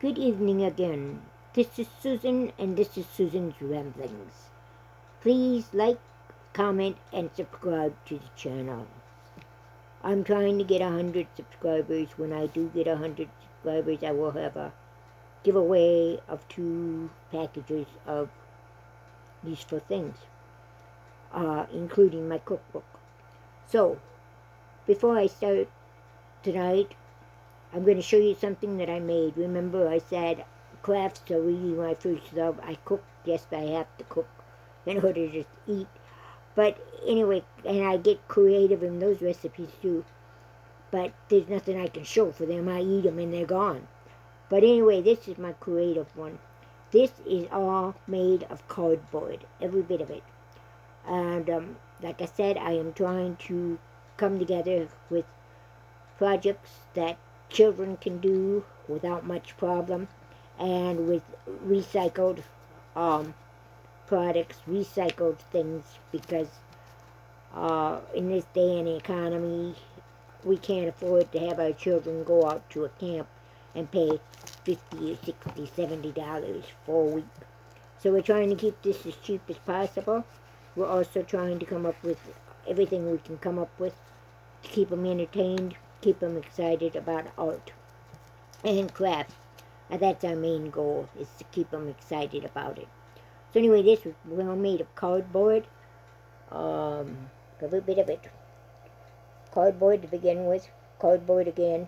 Good evening again. This is Susan, and this is Susan's Ramblings. Please like, comment, and subscribe to the channel. I'm trying to get 100 subscribers. When I do get 100 subscribers, I will have a giveaway of 2 packages of useful things, including my cookbook. So, before I start tonight, I'm going to show you something that I made. Remember I said crafts are really my first love. I cook. Yes, I have to cook in order to eat. But anyway, and I get creative in those recipes too. But there's nothing I can show for them. I eat them and they're gone. But anyway, this is my creative one. This is all made of cardboard, every bit of it. And like I said, I am trying to come together with projects that children can do without much problem, and with recycled products, recycled things, because in this day and economy, we can't afford to have our children go out to a camp and pay $50 or $60, $70 for a week. So we're trying to keep this as cheap as possible. We're also trying to come up with everything we can come up with to keep them entertained, keep them excited about art and craft. And that's our main goal, is to keep them excited about it. So anyway, this was well made of cardboard. Every bit of it. Cardboard to begin with, cardboard again.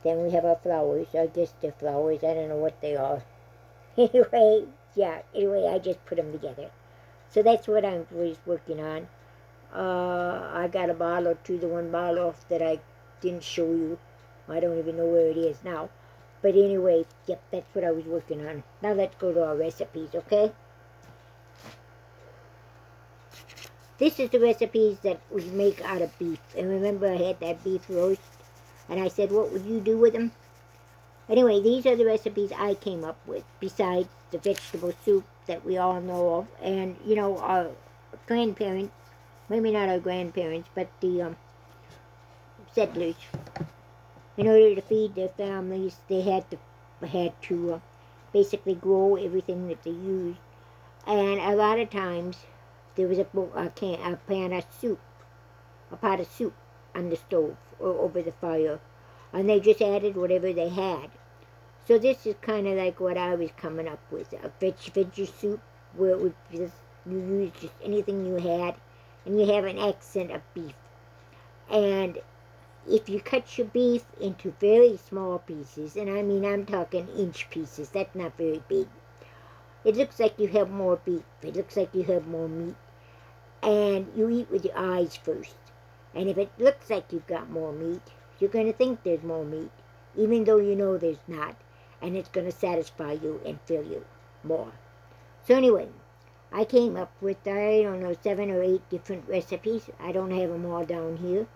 Then we have our flowers. I guess they're flowers. I don't know what they are. Anyway, I just put them together. So that's what I was working on. I got a bottle or two, the one bottle off that I didn't show you. I don't even know where it is now. But anyway, yep, that's what I was working on. Now let's go to our recipes, okay? This is the recipes that we make out of beef. And remember, I had that beef roast, and I said, what would you do with them? Anyway, these are the recipes I came up with, besides the vegetable soup that we all know of. And, you know, our grandparents, maybe not our grandparents, but the settlers, in order to feed their families, they had to basically grow everything that they used. And a lot of times, there was a pan of soup, a pot of soup on the stove or over the fire, and they just added whatever they had. So this is kind of like what I was coming up with, a veggie soup, where it would just, you use just anything you had, and you have an accent of beef. And if you cut your beef into very small pieces, and I mean I'm talking inch pieces, that's not very big, it looks like you have more beef, it looks like you have more meat. And you eat with your eyes first. And if it looks like you've got more meat, you're going to think there's more meat, even though you know there's not. And it's going to satisfy you and fill you more. So anyway, I came up with, I don't know, 7 or 8 different recipes. I don't have them all down here,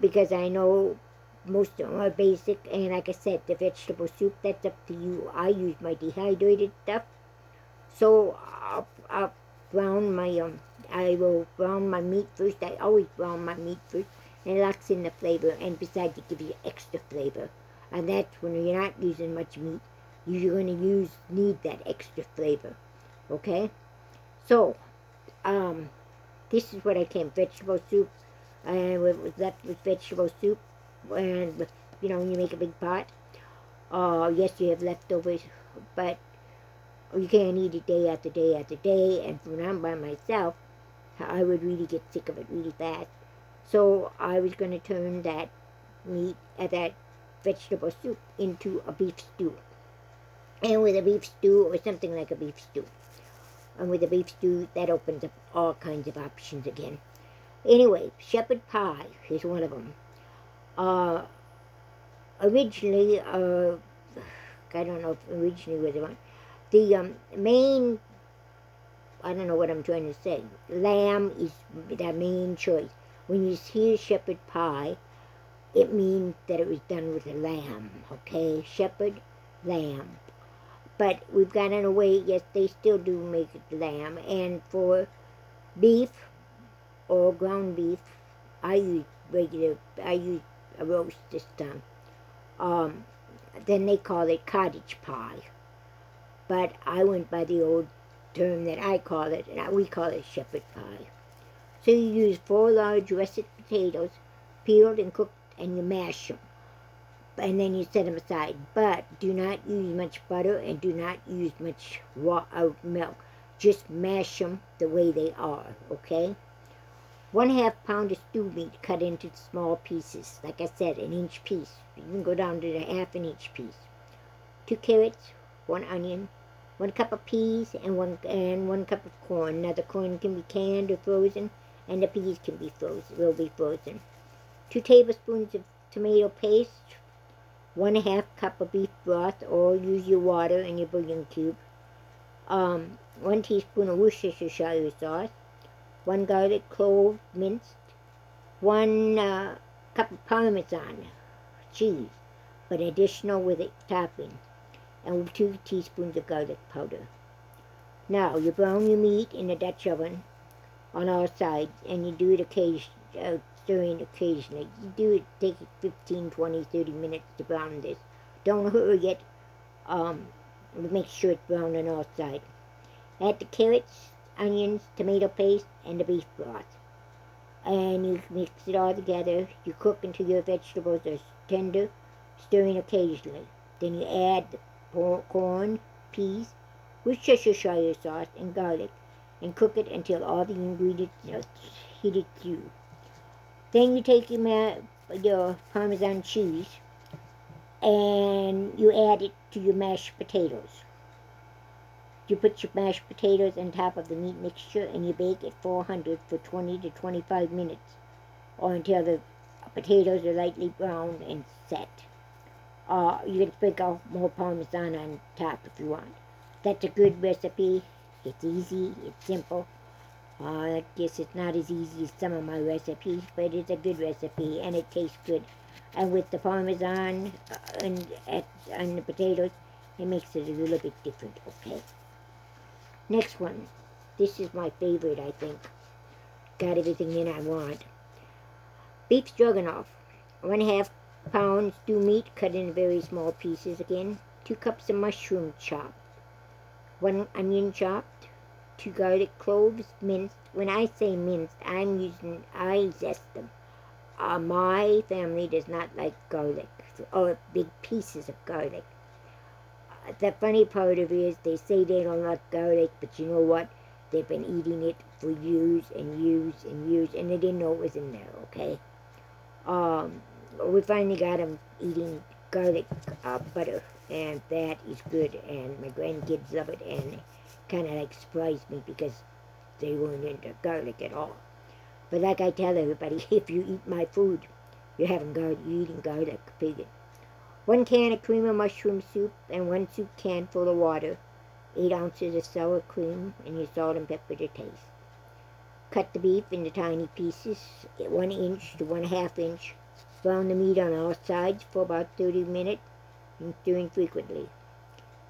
because I know most of them are basic. And like I said, the vegetable soup, that's up to you. I use my dehydrated stuff. So I'll brown my, I will brown my meat first. I always brown my meat first. And it locks in the flavor. And besides, it gives you extra flavor. And that's when you're not using much meat. You're going to need that extra flavor. Okay? So, this is what I came. Vegetable soup. And what was left was vegetable soup. And, you know, you make a big pot. Yes, you have leftovers. But you can't eat it day after day after day, and when I'm by myself, I would really get sick of it really fast. So I was going to turn that that vegetable soup into a beef stew. And with a beef stew, or something like a beef stew. And with a beef stew, that opens up all kinds of options again. Anyway, shepherd pie is one of them. Originally, I don't know if originally was the one. The main, I don't know what I'm trying to say, lamb is the main choice. When you hear shepherd pie, it means that it was done with a lamb, okay? Shepherd, lamb. But we've gotten away, yes, they still do make it lamb. And for beef or ground beef, I use a roast this time. then they call it cottage pie. But I went by the old term that I call it, and we call it shepherd pie. So you use 4 large russet potatoes, peeled and cooked, and you mash them. And then you set them aside. But do not use much butter and do not use much milk. Just mash them the way they are, okay? 1/2 pound of stew meat cut into small pieces. Like I said, an inch piece. You can go down to the 1/2 inch piece. 2 carrots, 1 onion, 1 cup of peas, and 1 cup of corn. Now the corn can be canned or frozen, and the peas can be frozen. Will be frozen. 2 tablespoons of tomato paste. 1/2 cup of beef broth, or use your water and your bouillon cube. 1 teaspoon of Worcestershire sauce. 1 garlic clove minced. 1 cup of parmesan cheese, but additional with it topping, and 2 teaspoons of garlic powder. Now you brown your meat in a Dutch oven on all sides, and you do it stirring occasionally. You do it, take 15, 20, 30 minutes to brown this. Don't hurry it. Make sure it's brown on all sides. Add the carrots, onions, tomato paste, and the beef broth. And you mix it all together. You cook until your vegetables are tender, stirring occasionally. Then you add the corn, peas, Worcestershire sauce, and garlic, and cook it until all the ingredients are heated through. Then you take your Parmesan cheese and you add it to your mashed potatoes. You put your mashed potatoes on top of the meat mixture and you bake at 400 for 20 to 25 minutes, or until the potatoes are lightly browned and set. You can sprinkle more Parmesan on top if you want. That's a good recipe. It's easy, it's simple. I guess it's not as easy as some of my recipes, but it's a good recipe and it tastes good. And with the Parmesan and the potatoes, it makes it a little bit different, okay? Next one. This is my favorite, I think. Got everything in I want. Beef Stroganoff. 1/2 pound stew meat cut in very small pieces again. 2 cups of mushroom chopped. 1 onion chopped. 2 garlic cloves minced. When I say minced, I zest them. My family does not like garlic, or big pieces of garlic. The funny part of it is they say they don't like garlic, but you know what? They've been eating it for years and years and years, and they didn't know it was in there, okay? We finally got them eating garlic butter, and that is good, and my grandkids love it, and it kind of like surprised me because they weren't into garlic at all. But like I tell everybody, if you eat my food, you're eating garlic, period. 1 can of cream of mushroom soup and 1 soup can full of water. 8 ounces of sour cream, and your salt and pepper to taste. Cut the beef into tiny pieces, 1 inch to 1/2 inch. Brown the meat on all sides for about 30 minutes, and stirring frequently.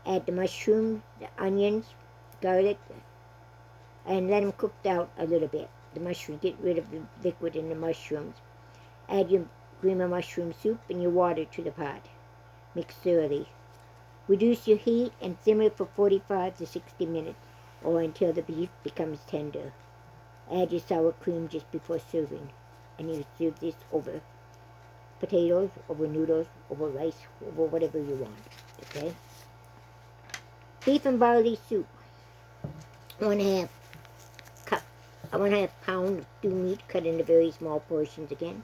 Add the mushrooms, the onions, garlic, and let them cook out a little bit. The mushrooms, get rid of the liquid in the mushrooms. Add your cream of mushroom soup and your water to the pot. Mix thoroughly. Reduce your heat and simmer for 45 to 60 minutes, or until the beef becomes tender. Add your sour cream just before serving, and you serve this over potatoes, over noodles, over rice, over whatever you want, okay? Beef and barley soup. 1/2 cup, 1/2 pound of stew meat cut into very small portions again.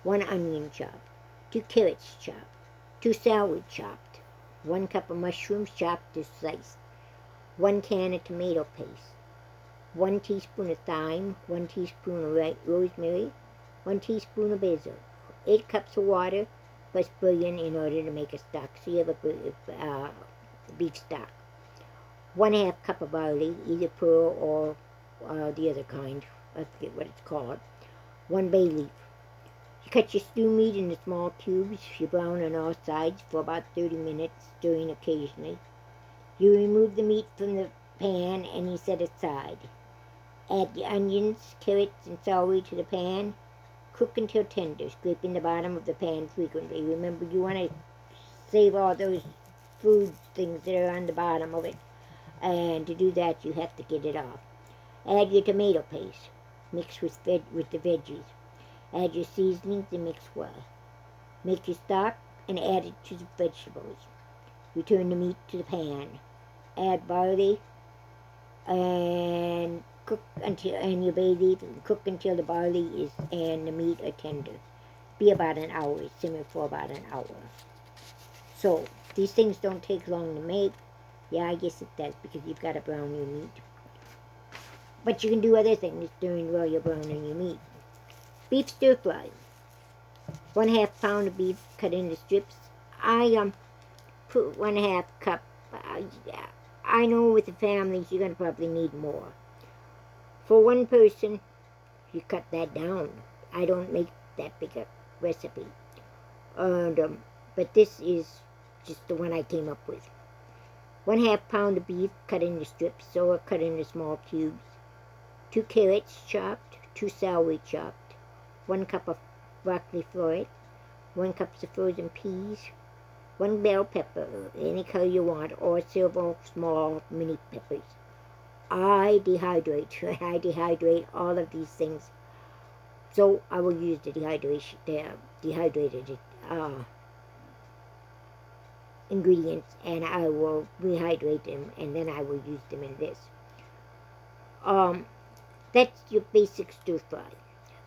1 onion chopped. 2 carrots chopped. 2 celery chopped. 1 cup of mushrooms chopped to slice. 1 can of tomato paste. 1 teaspoon of thyme. 1 teaspoon of rosemary. 1 teaspoon of basil. 8 cups of water plus bouillon in order to make a stock. So you have a beef stock. 1/2 cup of barley, either pearl or the other kind. I forget what it's called. 1 bay leaf. You cut your stew meat into small cubes. You brown on all sides for about 30 minutes, stirring occasionally. You remove the meat from the pan and you set it aside. Add the onions, carrots, and celery to the pan. Cook until tender, scraping the bottom of the pan frequently. Remember, you want to save all those food things that are on the bottom of it. And to do that, you have to get it off. Add your tomato paste, mix with the veggies. Add your seasonings and mix well. Make your stock and add it to the vegetables. Return the meat to the pan. Add barley and cook until your bay leaf and cook until the barley is and the meat are tender. Be about an hour. Simmer for about an hour. So these things don't take long to make. Yeah, I guess it does because you've got to brown your meat. But you can do other things during while you're browning your meat. Beef stir fry. 1/2 pound of beef cut into strips. I put 1/2 cup. I know with the families you're gonna probably need more. For one person, you cut that down. I don't make that big a recipe, and but this is just the one I came up with. 1/2 pound of beef cut into strips or cut into small cubes. 2 carrots chopped. 2 celery chopped. 1 cup of broccoli florets. 1 cup of frozen peas. 1 bell pepper, any color you want, or silver small mini peppers. I dehydrate all of these things, so I will use the dehydrated ingredients, and I will rehydrate them, and then I will use them in this. That's your basic stir fry.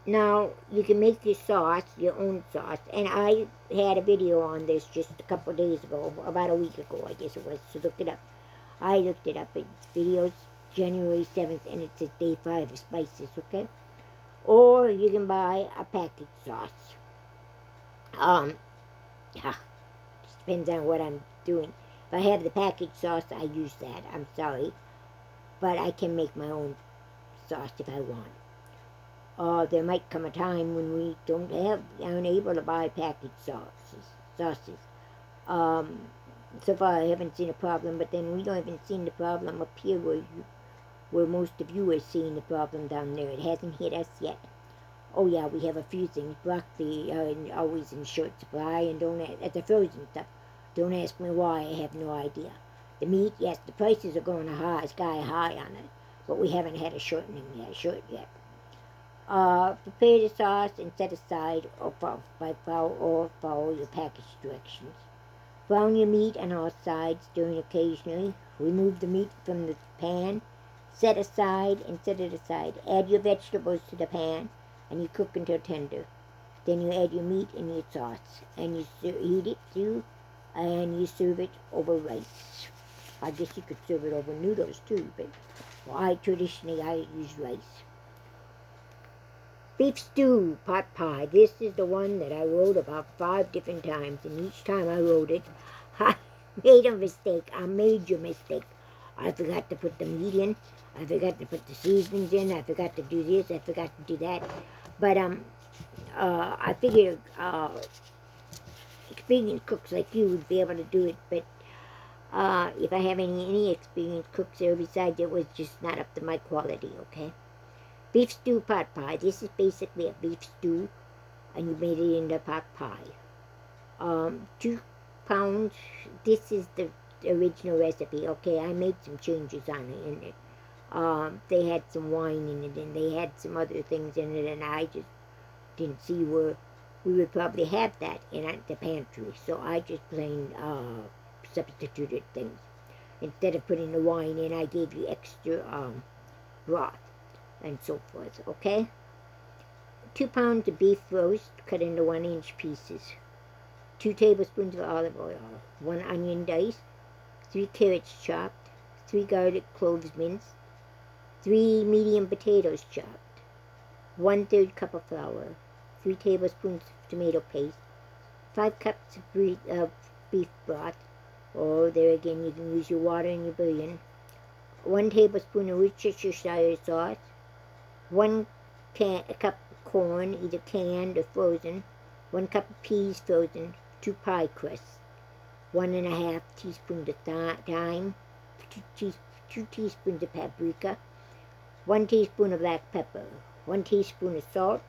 Now, you can make your sauce, your own sauce, and I had a video on this just a couple days ago, about a week ago, I guess it was, so look it up. I looked it up. It's videos January 7th, and it says day 5 of spices, okay? Or you can buy a packaged sauce. Yeah, just depends on what I'm doing. If I have the packaged sauce, I use that. I'm sorry. But I can make my own sauce if I want. There might come a time when we aren't able to buy packaged sauces. So far I haven't seen a problem, but then we don't even seen the problem up here where most of you are seeing the problem down there. It hasn't hit us yet. Oh yeah, we have a few things. Broccoli are always in short supply, and the frozen stuff. Don't ask me why, I have no idea. The meat, yes, the prices are going sky high on it, but we haven't had a short yet. Prepare the sauce and set aside or follow your package directions. Brown your meat on all sides, stirring occasionally. Remove the meat from the pan. Set it aside. Add your vegetables to the pan, and you cook until tender. Then you add your meat and your sauce, and you heat it through, and you serve it over rice. I guess you could serve it over noodles too, but traditionally I use rice. Beef stew, pot pie. This is the one that I wrote about 5 different times, and each time I wrote it, I made a mistake, a major mistake. I forgot to put the meat in. I forgot to put the seasonings in. I forgot to do this. I forgot to do that. But I figured experienced cooks like you would be able to do it. But if I have any experienced cooks there besides, it was just not up to my quality, okay? Beef stew pot pie. This is basically a beef stew, and you made it into pot pie. 2 pounds. This is the original recipe. Okay, I made some changes on it in it. They had some wine in it, and they had some other things in it, and I just didn't see where we would probably have that in the pantry. So I just plain substituted things. Instead of putting the wine in, I gave you extra broth and so forth, okay? 2 pounds of beef roast cut into 1-inch pieces. 2 tablespoons of olive oil. 1 onion diced. 3 carrots chopped. 3 garlic cloves minced. 3 medium potatoes chopped. 1/3 cup of flour. 3 tablespoons of tomato paste. 5 cups of beef broth. Or there again, you can use your water and your bouillon. 1 tablespoon of Worcestershire sauce. 1 cup of corn, either canned or frozen. 1 cup of peas frozen. 2 pie crusts. 1½ teaspoons of thyme. 2 teaspoons of paprika. 1 teaspoon of black pepper. 1 teaspoon of salt.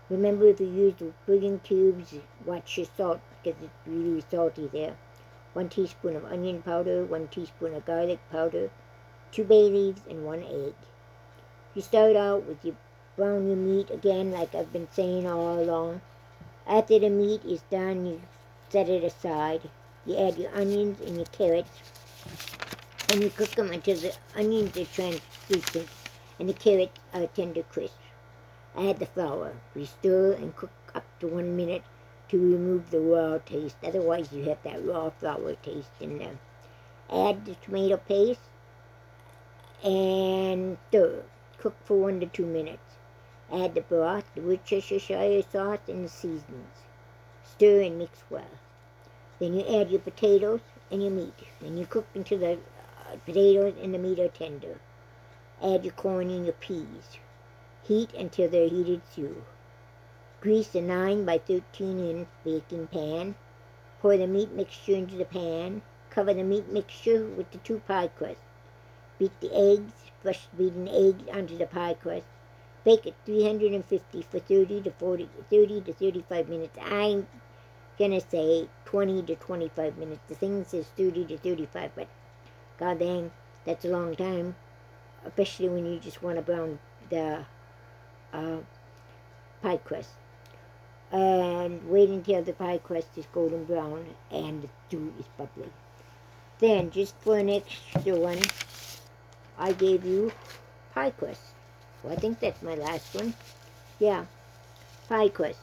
Remember, if you use the bouillon cubes, watch your salt because it's really salty there. 1 teaspoon of onion powder, 1 teaspoon of garlic powder, 2 bay leaves, and 1 egg. You start out with your brown your meat again, like I've been saying all along. After the meat is done, you set it aside. You add your onions and your carrots, and you cook them until the onions are translucent and the carrots are tender crisp. Add the flour. We stir and cook up to 1 minute to remove the raw taste. Otherwise, you have that raw flour taste in there. Add the tomato paste and stir. Cook for 1 to 2 minutes. Add the broth, the Worcestershire sauce, and the seasonings. Stir and mix well. Then you add your potatoes and your meat. And you cook until the potatoes and the meat are tender. Add your corn and your peas. Heat until they're heated through. Grease a 9 by 13 inch baking pan. Pour the meat mixture into the pan. Cover the meat mixture with the 2 pie crusts. Beat the eggs, fresh beaten eggs onto the pie crust. Bake at 350 for 30 to 35 minutes. I'm gonna say 20 to 25 minutes. The thing says 30 to 35, but god dang, that's a long time. Especially when you just want to brown the pie crust. And wait until the pie crust is golden brown and the stew is bubbly. Then, just for an extra one, I gave you pie crust. Well, I think that's my last one. Yeah, pie crust.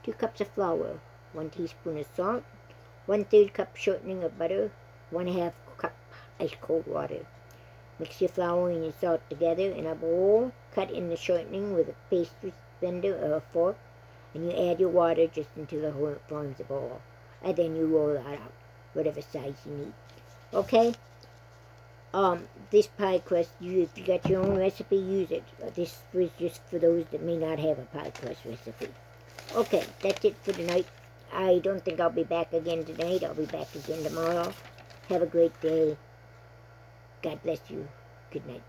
2 cups of flour, 1 teaspoon of salt, 1/3 cup shortening of butter, 1/2 cup ice cold water. Mix your flour and your salt together in a bowl. Cut in the shortening with a pastry blender or a fork, and you add your water just until the whole forms a ball. And then you roll that out, whatever size you need. Okay? This pie crust, if you got your own recipe, use it. This was just for those that may not have a pie crust recipe. Okay, that's it for tonight. I don't think I'll be back again tonight. I'll be back again tomorrow. Have a great day. God bless you. Good night.